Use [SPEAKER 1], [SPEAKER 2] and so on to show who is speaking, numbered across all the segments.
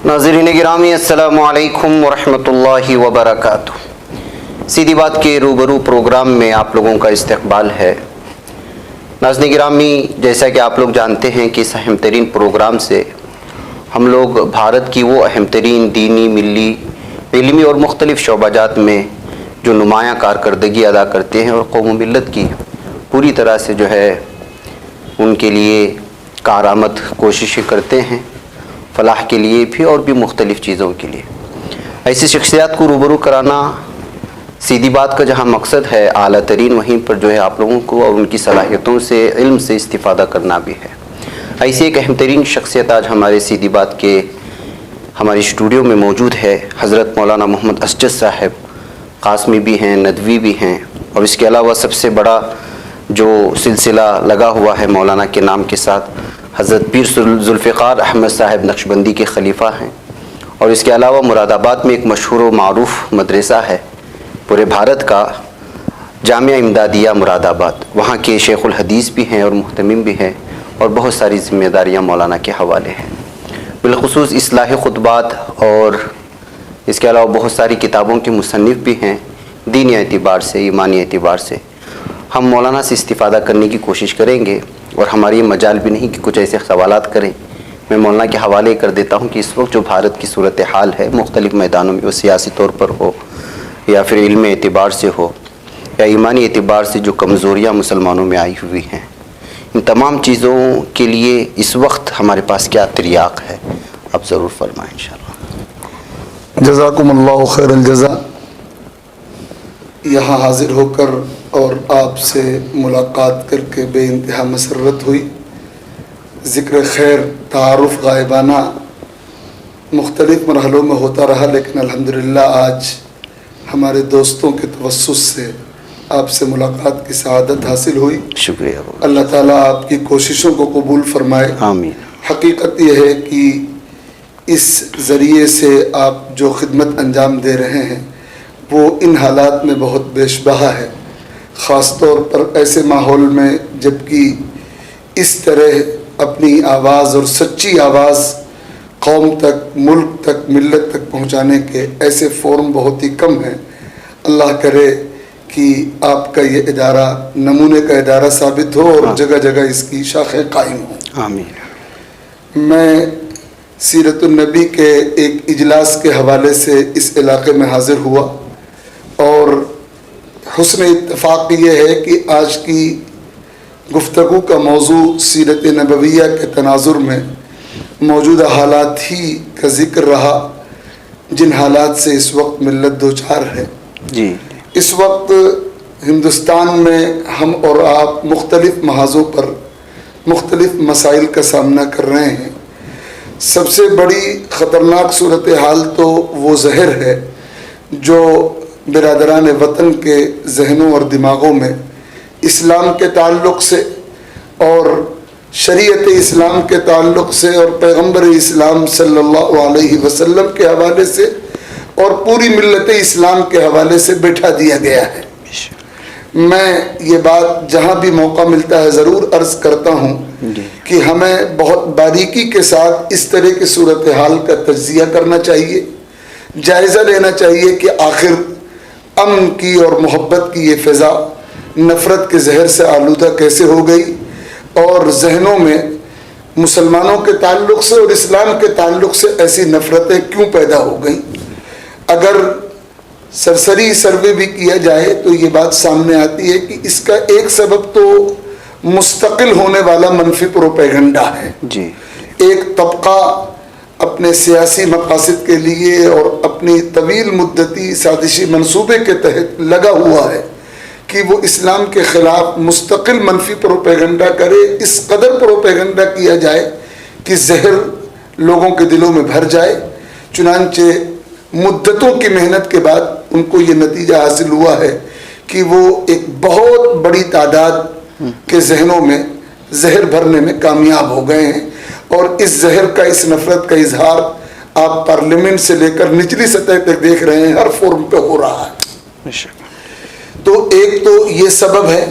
[SPEAKER 1] ناظرین گرامی السلام علیکم ورحمۃ اللہ وبرکاتہ۔ سیدھی بات کے روبرو پروگرام میں آپ لوگوں کا استقبال ہے۔ ناظرین گرامی، جیسا کہ آپ لوگ جانتے ہیں کہ اس اہم ترین پروگرام سے ہم لوگ بھارت کی وہ اہم ترین دینی، ملی، علمی اور مختلف شعبہ جات میں جو نمایاں کارکردگی ادا کرتے ہیں اور قوم و ملت کی پوری طرح سے جو ہے ان کے لیے کارآمد کوششیں کرتے ہیں، فلاح کے لیے بھی اور بھی مختلف چیزوں کے لیے، ایسی شخصیات کو روبرو کرانا سیدھی بات کا جہاں مقصد ہے اعلیٰ ترین، وہیں پر جو ہے آپ لوگوں کو اور ان کی صلاحیتوں سے، علم سے استفادہ کرنا بھی ہے۔ ایسی ایک اہم ترین شخصیت آج ہمارے سیدھی بات کے ہماری اسٹوڈیو میں موجود ہے۔ حضرت مولانا محمد اسجد صاحب قاسمی بھی ہیں، ندوی بھی ہیں، اور اس کے علاوہ سب سے بڑا جو سلسلہ لگا ہوا ہے مولانا کے نام کے ساتھ، حضرت پیر ذوالفقار احمد صاحب نقشبندی کے خلیفہ ہیں، اور اس کے علاوہ مراد آباد میں ایک مشہور و معروف مدرسہ ہے پورے بھارت کا، جامعہ امدادیہ مراد آباد، وہاں کے شیخ الحدیث بھی ہیں اور محتمم بھی ہیں، اور بہت ساری ذمہ داریاں مولانا کے حوالے ہیں، بالخصوص اصلاح خطبات، اور اس کے علاوہ بہت ساری کتابوں کے مصنف بھی ہیں۔ دینی اعتبار سے، ایمانی اعتبار سے ہم مولانا سے استفادہ کرنے کی کوشش کریں گے، اور ہماری یہ مجال بھی نہیں کہ کچھ ایسے سوالات کریں۔ میں مولانا کے حوالے کر دیتا ہوں کہ اس وقت جو بھارت کی صورتحال ہے مختلف میدانوں میں، وہ سیاسی طور پر ہو یا پھر علم اعتبار سے ہو یا ایمانی اعتبار سے جو کمزوریاں مسلمانوں میں آئی ہوئی ہیں، ان تمام چیزوں کے لیے اس وقت ہمارے پاس کیا تریاق ہے، آپ ضرور فرمائیں انشاءاللہ۔
[SPEAKER 2] جزاکم اللہ خیر الجزا۔ یہاں حاضر ہو کر اور آپ سے ملاقات کر کے بے انتہا مسرت ہوئی۔ ذکر خیر، تعارف غائبانہ مختلف مرحلوں میں ہوتا رہا، لیکن الحمدللہ آج ہمارے دوستوں کے توسط سے آپ سے ملاقات کی سعادت حاصل ہوئی۔
[SPEAKER 1] شکریہ،
[SPEAKER 2] اللہ تعالیٰ آپ کی کوششوں کو قبول فرمائے۔
[SPEAKER 1] آمین۔
[SPEAKER 2] حقیقت یہ ہے کہ اس ذریعے سے آپ جو خدمت انجام دے رہے ہیں وہ ان حالات میں بہت بیش بہا ہے، خاص طور پر ایسے ماحول میں جبکہ اس طرح اپنی آواز اور سچی آواز قوم تک، ملک تک، ملت تک پہنچانے کے ایسے فورم بہت ہی کم ہیں۔ اللہ کرے کہ آپ کا یہ ادارہ نمونے کا ادارہ ثابت ہو اور جگہ جگہ اس کی شاخیں قائم ہوں۔
[SPEAKER 1] آمین۔
[SPEAKER 2] میں سیرت النبی کے ایک اجلاس کے حوالے سے اس علاقے میں حاضر ہوا، اور حسن اتفاق یہ ہے کہ آج کی گفتگو کا موضوع سیرت نبویہ کے تناظر میں موجودہ حالات ہی کا ذکر رہا، جن حالات سے اس وقت ملت دوچار ہے۔
[SPEAKER 1] جی،
[SPEAKER 2] اس وقت ہندوستان میں ہم اور آپ مختلف محاذوں پر مختلف مسائل کا سامنا کر رہے ہیں۔ سب سے بڑی خطرناک صورتحال تو وہ زہر ہے جو برادران وطن کے ذہنوں اور دماغوں میں اسلام کے تعلق سے اور شریعت اسلام کے تعلق سے اور پیغمبر اسلام صلی اللہ علیہ وسلم کے حوالے سے اور پوری ملت اسلام کے حوالے سے بٹھا دیا گیا ہے۔ میں یہ بات جہاں بھی موقع ملتا ہے ضرور عرض کرتا ہوں کہ ہمیں بہت باریکی کے ساتھ اس طرح کی صورتحال کا تجزیہ کرنا چاہیے، جائزہ لینا چاہیے کہ آخر امن کی اور محبت کی یہ فضا نفرت کے زہر سے آلودہ کیسے ہو گئی، اور ذہنوں میں مسلمانوں کے تعلق سے اور اسلام کے تعلق سے ایسی نفرتیں کیوں پیدا ہو گئیں۔ اگر سرسری سروے بھی کیا جائے تو یہ بات سامنے آتی ہے کہ اس کا ایک سبب تو مستقل ہونے والا منفی پروپیگنڈا ہے۔
[SPEAKER 1] جی،
[SPEAKER 2] ایک طبقہ اپنے سیاسی مقاصد کے لیے اور اپنی طویل مدتی سازشی منصوبے کے تحت لگا ہوا ہے کہ وہ اسلام کے خلاف مستقل منفی پروپیگنڈا کرے، اس قدر پروپیگنڈا کیا جائے کہ زہر لوگوں کے دلوں میں بھر جائے۔ چنانچہ مدتوں کی محنت کے بعد ان کو یہ نتیجہ حاصل ہوا ہے کہ وہ ایک بہت بڑی تعداد کے ذہنوں میں زہر بھرنے میں کامیاب ہو گئے ہیں، اور اس زہر کا، اس نفرت کا اظہار آپ پارلیمنٹ سے لے کر نچلی سطح تک دیکھ رہے ہیں، ہر فورم پہ ہو رہا ہے۔ تو ایک تو یہ سبب ہے،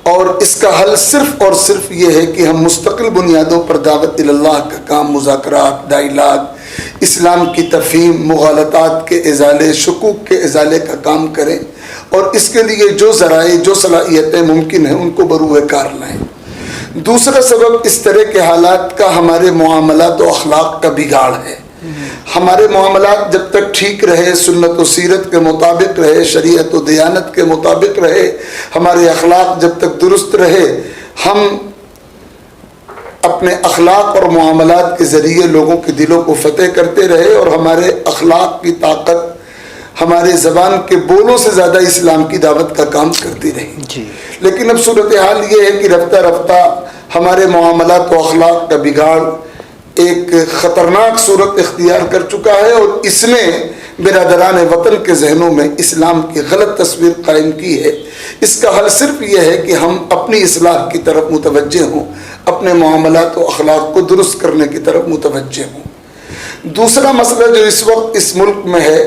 [SPEAKER 2] اور اس کا حل صرف اور صرف یہ ہے کہ ہم مستقل بنیادوں پر دعوت اللہ کا کام، مذاکرات، ڈائیلاگ، اسلام کی تفہیم، مغالطات کے ازالے، شکوک کے ازالے کا کام کریں اور اس کے لیے جو ذرائع، جو صلاحیتیں ممکن ہیں ان کو بروئے کار لائیں۔ دوسرا سبب اس طرح کے حالات کا ہمارے معاملات و اخلاق کا بگاڑ ہے۔ ہمارے معاملات جب تک ٹھیک رہے، سنت و سیرت کے مطابق رہے، شریعت و دیانت کے مطابق رہے، ہمارے اخلاق جب تک درست رہے، ہم اپنے اخلاق اور معاملات کے ذریعے لوگوں کے دلوں کو فتح کرتے رہے اور ہمارے اخلاق کی طاقت ہمارے زبان کے بولوں سے زیادہ اسلام کی دعوت کا کام کرتی رہی۔ لیکن اب صورتحال یہ ہے کہ رفتہ رفتہ ہمارے معاملات و اخلاق کا بگاڑ ایک خطرناک صورت اختیار کر چکا ہے اور اس نے برادران وطن کے ذہنوں میں اسلام کی غلط تصویر قائم کی ہے۔ اس کا حل صرف یہ ہے کہ ہم اپنی اصلاح کی طرف متوجہ ہوں، اپنے معاملات و اخلاق کو درست کرنے کی طرف متوجہ ہوں۔ دوسرا مسئلہ جو اس وقت اس ملک میں ہے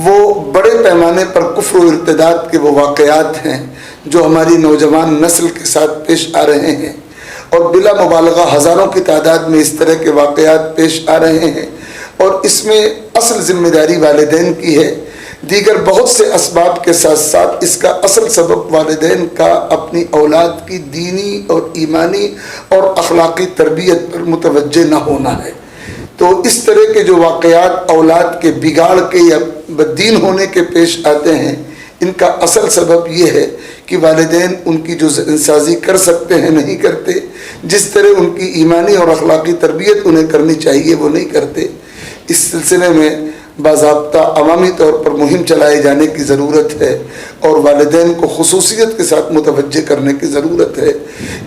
[SPEAKER 2] وہ بڑے پیمانے پر کفر و ارتداد کے وہ واقعات ہیں جو ہماری نوجوان نسل کے ساتھ پیش آ رہے ہیں، اور بلا مبالغہ ہزاروں کی تعداد میں اس طرح کے واقعات پیش آ رہے ہیں، اور اس میں اصل ذمہ داری والدین کی ہے۔ دیگر بہت سے اسباب کے ساتھ ساتھ اس کا اصل سبب والدین کا اپنی اولاد کی دینی اور ایمانی اور اخلاقی تربیت پر متوجہ نہ ہونا ہے۔ تو اس طرح کے جو واقعات اولاد کے بگاڑ کے یا بددین ہونے کے پیش آتے ہیں، ان کا اصل سبب یہ ہے کہ والدین ان کی جو ذہن سازی کر سکتے ہیں نہیں کرتے، جس طرح ان کی ایمانی اور اخلاقی تربیت انہیں کرنی چاہیے وہ نہیں کرتے۔ اس سلسلے میں باضابطہ عوامی طور پر مہم چلائے جانے کی ضرورت ہے اور والدین کو خصوصیت کے ساتھ متوجہ کرنے کی ضرورت ہے۔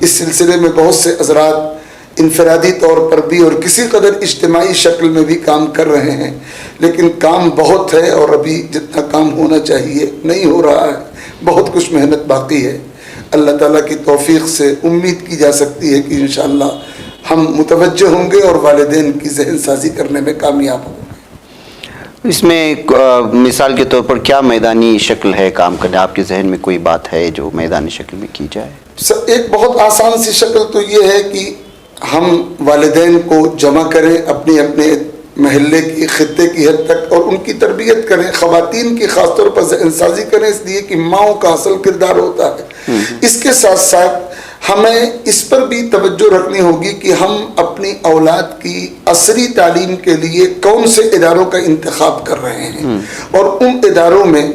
[SPEAKER 2] اس سلسلے میں بہت سے حضرات انفرادی طور پر بھی اور کسی قدر اجتماعی شکل میں بھی کام کر رہے ہیں، لیکن کام بہت ہے اور ابھی جتنا کام ہونا چاہیے نہیں ہو رہا ہے، بہت کچھ محنت باقی ہے۔ اللہ تعالیٰ کی توفیق سے امید کی جا سکتی ہے کہ انشاءاللہ ہم متوجہ ہوں گے اور والدین کی ذہن سازی کرنے میں کامیاب ہوں گے۔
[SPEAKER 1] اس میں مثال کے طور پر کیا میدانی شکل ہے کام کرنے؟ آپ کے ذہن میں کوئی بات ہے جو میدانی شکل میں کی جائے؟
[SPEAKER 2] ایک بہت آسان سی شکل تو یہ ہے کہ ہم والدین کو جمع کریں اپنے اپنے محلے کی، خطے کی حد تک، اور ان کی تربیت کریں۔ خواتین کی خاص طور پر ذہن سازی کریں، اس لیے کہ ماؤں کا اصل کردار ہوتا ہے۔ اس کے ساتھ ساتھ ہمیں اس پر بھی توجہ رکھنی ہوگی کہ ہم اپنی اولاد کی عصری تعلیم کے لیے کون سے اداروں کا انتخاب کر رہے ہیں، اور ان اداروں میں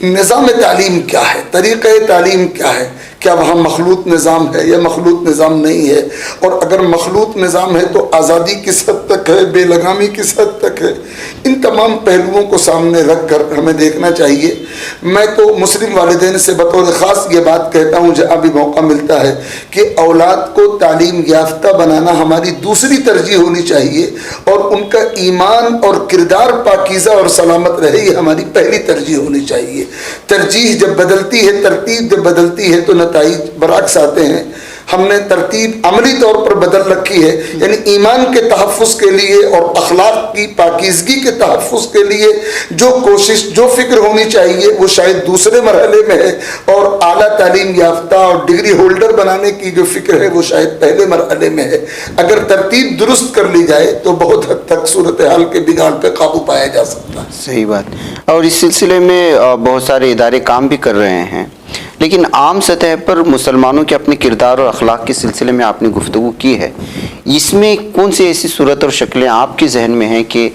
[SPEAKER 2] نظام تعلیم کیا ہے، طریقہ تعلیم کیا ہے، کیا وہاں مخلوط نظام ہے یا مخلوط نظام نہیں ہے، اور اگر مخلوط نظام ہے تو آزادی کس حد تک ہے، بے لگامی کس حد تک ہے۔ ان تمام پہلوؤں کو سامنے رکھ کر ہمیں دیکھنا چاہیے۔ میں تو مسلم والدین سے بطور خاص یہ بات کہتا ہوں جہاں بھی موقع ملتا ہے کہ اولاد کو تعلیم یافتہ بنانا ہماری دوسری ترجیح ہونی چاہیے، اور ان کا ایمان اور کردار پاکیزہ اور سلامت رہے، یہ ہماری پہلی ترجیح ہونی چاہیے۔ ترجیح جب بدلتی ہے، ترتیب جب بدلتی ہے تو نتائج برعکس آتے ہیں۔ ہم نے ترتیب عملی طور پر بدل رکھی ہے، یعنی ایمان کے تحفظ کے لیے اور اخلاق کی پاکیزگی کے تحفظ کے لیے جو کوشش، جو فکر ہونی چاہیے وہ شاید دوسرے مرحلے میں ہے، اور اعلیٰ تعلیم یافتہ اور ڈگری ہولڈر بنانے کی جو فکر ہے وہ شاید پہلے مرحلے میں ہے۔ اگر ترتیب درست کر لی جائے تو بہت حد تک صورتحال کے بگاڑ پہ قابو پایا جا سکتا ہے۔
[SPEAKER 1] صحیح بات۔ اور اس سلسلے میں بہت سارے ادارے کام بھی کر رہے ہیں، لیکن عام سطح پر مسلمانوں کے اپنے کردار اور اخلاق کے سلسلے میں آپ نے گفتگو کی ہے، اس میں کون سی ایسی صورت اور شکلیں آپ کے ذہن میں ہیں کہ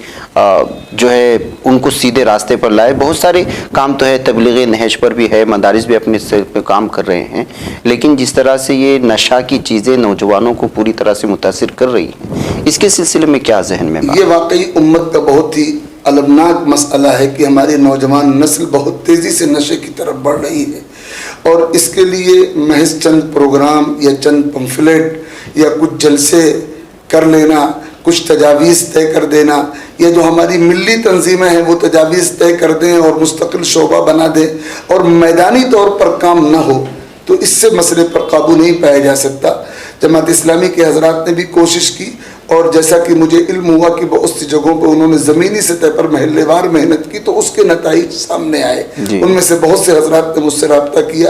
[SPEAKER 1] جو ہے ان کو سیدھے راستے پر لائے؟ بہت سارے کام تو ہے، تبلیغ نہج پر بھی ہے، مدارس بھی اپنے سر پہ کام کر رہے ہیں، لیکن جس طرح سے یہ نشہ کی چیزیں نوجوانوں کو پوری طرح سے متاثر کر رہی ہیں، اس کے سلسلے میں کیا ذہن میں بات؟
[SPEAKER 2] یہ واقعی امت کا بہت ہی المناک مسئلہ ہے کہ ہماری نوجوان نسل بہت تیزی سے نشے کی طرف بڑھ رہی ہے، اور اس کے لیے محض چند پروگرام یا چند پمفلیٹ یا کچھ جلسے کر لینا، کچھ تجاویز طے کر دینا، یا جو ہماری ملی تنظیمیں ہیں وہ تجاویز طے کر دیں اور مستقل شعبہ بنا دیں اور میدانی طور پر کام نہ ہو، تو اس سے مسئلے پر قابو نہیں پایا جا سکتا۔ جماعت اسلامی کے حضرات نے بھی کوشش کی اور جیسا کہ مجھے علم ہوا کہ بہت سی جگہوں پہ انہوں نے زمینی سطح پر محلے وار محنت کی تو اس کے نتائج سامنے آئے. ان میں سے بہت سے حضرات نے مجھ سے رابطہ کیا.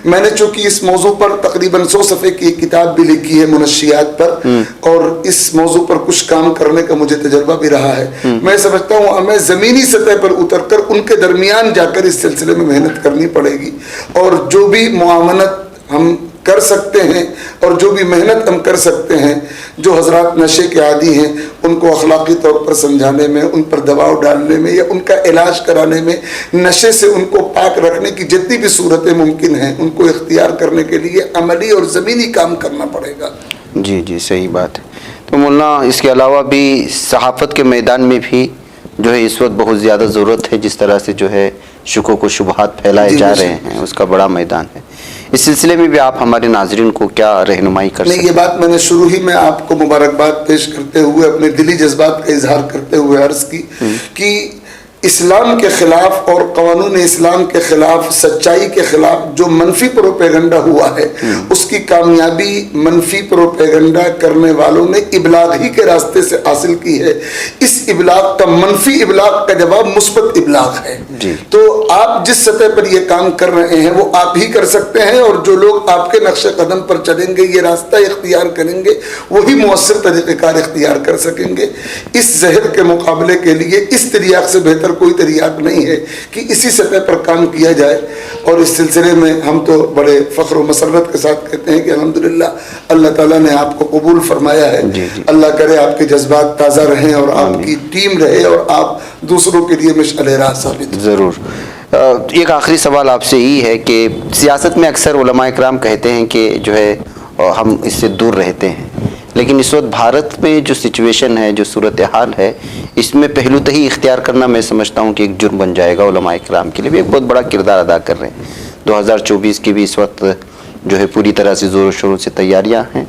[SPEAKER 2] میں نے چونکہ اس موضوع پر تقریباً 100 صفحے کی ایک کتاب بھی لکھی ہے منشیات پر, اور اس موضوع پر کچھ کام کرنے کا مجھے تجربہ بھی رہا ہے. میں سمجھتا ہوں ہمیں زمینی سطح پر اتر کر ان کے درمیان جا کر اس سلسلے میں محنت کرنی پڑے گی, اور جو بھی معاونت ہم کر سکتے ہیں اور جو بھی محنت ہم کر سکتے ہیں, جو حضرات نشے کے عادی ہیں ان کو اخلاقی طور پر سمجھانے میں, ان پر دباؤ ڈالنے میں یا ان کا علاج کرانے میں, نشے سے ان کو پاک رکھنے کی جتنی بھی صورتیں ممکن ہیں ان کو اختیار کرنے کے لیے عملی اور زمینی کام کرنا پڑے گا.
[SPEAKER 1] جی جی صحیح بات ہے. تو مولانا اس کے علاوہ بھی صحافت کے میدان میں بھی جو ہے اس وقت بہت زیادہ ضرورت ہے, جس طرح سے جو ہے شکوک و شبہات پھیلائے جا رہے ہیں اس کا بڑا میدان ہے. اس سلسلے میں بھی آپ ہمارے ناظرین کو کیا رہنمائی کر سکتے ہیں؟
[SPEAKER 2] یہ بات میں نے شروع ہی میں آپ کو مبارکباد پیش کرتے ہوئے اپنے دلی جذبات کا اظہار کرتے ہوئے عرض کی کہ اسلام کے خلاف اور قانون اسلام کے خلاف, سچائی کے خلاف جو منفی پروپیگنڈا ہوا ہے اس کی کامیابی منفی پروپیگنڈا کرنے والوں نے ابلاغ ہی کے راستے سے حاصل کی ہے. اس ابلاغ کا, منفی ابلاغ کا جواب مثبت ابلاغ ہے. تو آپ جس سطح پر یہ کام کر رہے ہیں وہ آپ ہی کر سکتے ہیں, اور جو لوگ آپ کے نقش قدم پر چلیں گے, یہ راستہ اختیار کریں گے, وہی مؤثر طریقہ کار اختیار کر سکیں گے. اس زہر کے مقابلے کے لیے اس تریاق سے بہتر کوئی تریاق نہیں ہے کہ اسی سطح پر کام کیا جائے. اور اس سلسلے میں ہم تو بڑے فخر و مسرت کے ساتھ کہتے ہیں کہ الحمدللہ اللہ تعالیٰ نے آپ کو قبول فرمایا ہے. اللہ کرے آپ کے جذبات تازہ رہیں اور آپ کی ٹیم رہے اور آپ دوسروں کے لیے مشعل راہ ثابت.
[SPEAKER 1] ضرور. ایک آخری سوال آپ سے یہ ہے کہ سیاست میں اکثر علماء کرام کہتے ہیں کہ جو ہے ہم اس سے دور رہتے ہیں, لیکن اس وقت بھارت میں جو سچویشن ہے, جو صورتحال ہے, اس میں پہلو تہی اختیار کرنا میں سمجھتا ہوں کہ ایک جرم بن جائے گا. علماء کرام کے لیے بھی ایک بہت بڑا کردار ادا کر رہے ہیں. 2024 کی بھی اس وقت جو ہے پوری طرح سے زور و شور سے تیاریاں ہیں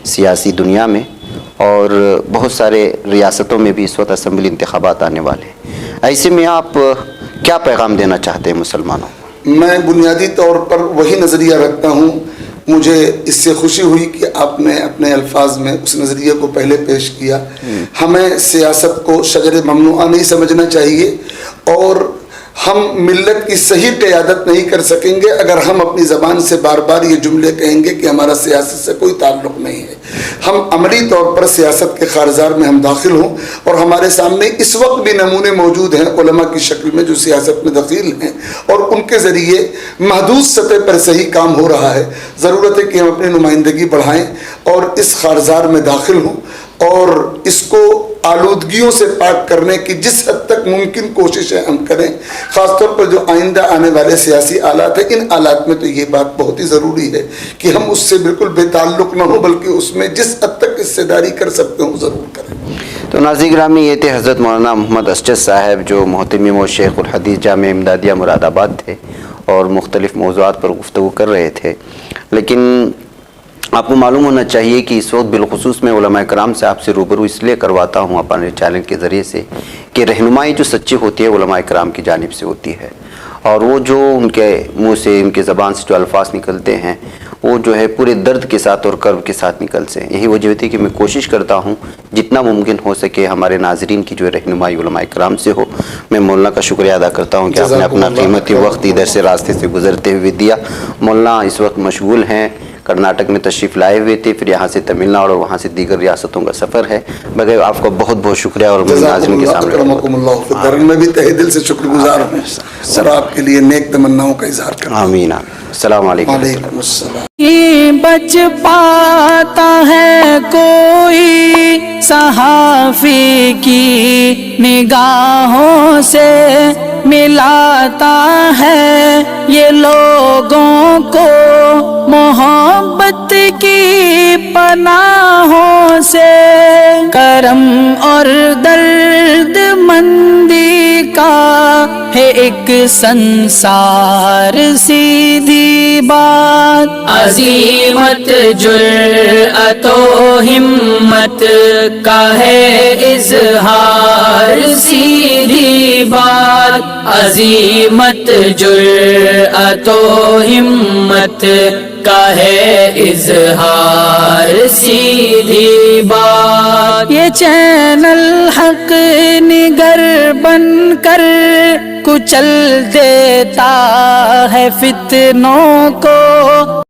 [SPEAKER 1] سیاسی دنیا میں, اور بہت سارے ریاستوں میں بھی اس وقت اسمبلی انتخابات آنے والے ہیں. ایسے میں آپ کیا پیغام دینا چاہتے ہیں مسلمانوں کو؟
[SPEAKER 2] میں بنیادی طور پر وہی نظریہ رکھتا ہوں. مجھے اس سے خوشی ہوئی کہ آپ نے اپنے الفاظ میں اس نظریے کو پہلے پیش کیا. ہمیں سیاست کو شجر ممنوعہ نہیں سمجھنا چاہیے, اور ہم ملت کی صحیح قیادت نہیں کر سکیں گے اگر ہم اپنی زبان سے بار بار یہ جملے کہیں گے کہ ہمارا سیاست سے کوئی تعلق نہیں ہے. ہم عملی طور پر سیاست کے خارزار میں ہم داخل ہوں, اور ہمارے سامنے اس وقت بھی نمونے موجود ہیں علماء کی شکل میں جو سیاست میں دخیل ہیں, اور ان کے ذریعے محدود سطح پر صحیح کام ہو رہا ہے. ضرورت ہے کہ ہم اپنی نمائندگی بڑھائیں اور اس خارزار میں داخل ہوں, اور اس کو آلودگیوں سے پاک کرنے کی جس حد تک ممکن کوششیں ہم کریں. خاص طور پر جو آئندہ آنے والے سیاسی آلات ہیں, ان آلات میں تو یہ بات بہت ہی ضروری ہے کہ ہم اس سے بالکل بے تعلق نہ ہوں, بلکہ اس میں جس حد تک حصے داری کر سکتے ہوں ضرور کریں.
[SPEAKER 1] تو ناظرین گرامی, یہ تھے حضرت مولانا محمد اسجد صاحب جو محتمم و شیخ الحدیث جامعہ امدادیہ مراد آباد تھے, اور مختلف موضوعات پر گفتگو کر رہے تھے. لیکن آپ کو معلوم ہونا چاہیے کہ اس وقت بالخصوص میں علماء کرام سے آپ سے روبرو اس لیے کرواتا ہوں اپنے چینل کے ذریعے سے کہ رہنمائی جو سچی ہوتی ہے علماء کرام کی جانب سے ہوتی ہے, اور وہ جو ان کے منہ سے, ان کے زبان سے جو الفاظ نکلتے ہیں وہ جو ہے پورے درد کے ساتھ اور کرب کے ساتھ نکل سے. یہی وجہ ہوتی ہے کہ میں کوشش کرتا ہوں جتنا ممکن ہو سکے ہمارے ناظرین کی جو رہنمائی علماء کرام سے ہو. میں مولانا کا شکریہ ادا کرتا ہوں کہ آپ نے اپنا قیمتی وقت ادھر سے راستے سے گزرتے ہوئے دیا. مولانا اس وقت مشغول ہیں, کرناٹک میں تشریف لائے ہوئے تھے, پھر یہاں سے تمل ناڈو اور وہاں سے دیگر ریاستوں کا سفر ہے. بغیر آپ کا بہت بہت شکریہ, اور ناظرین کے سامنے
[SPEAKER 2] میں بھی تہہ دل سے شکر گزار ہوں, سر آپ کے لیے نیک تمناؤں کا اظہار کرتا ہوں.
[SPEAKER 1] آمین. السلام علیکم.
[SPEAKER 2] وعلیکم السلام.
[SPEAKER 3] بچ پاتا ہے کوئی صحافی کی نگاہوں سے, ملاتا ہے یہ لوگوں کو محبت کی پناہوں سے. کرم اور درد مندی کا ہے ایک سنسار سیدھی بات, عزیمت جرأت و ہمت کا ہے اظہار سیدھی بات, عزیمت جرأت و ہمت کا ہے اظہار سیدھی بات، یہ چینل حق نگر بن کر کچل دیتا ہے فتنوں کو،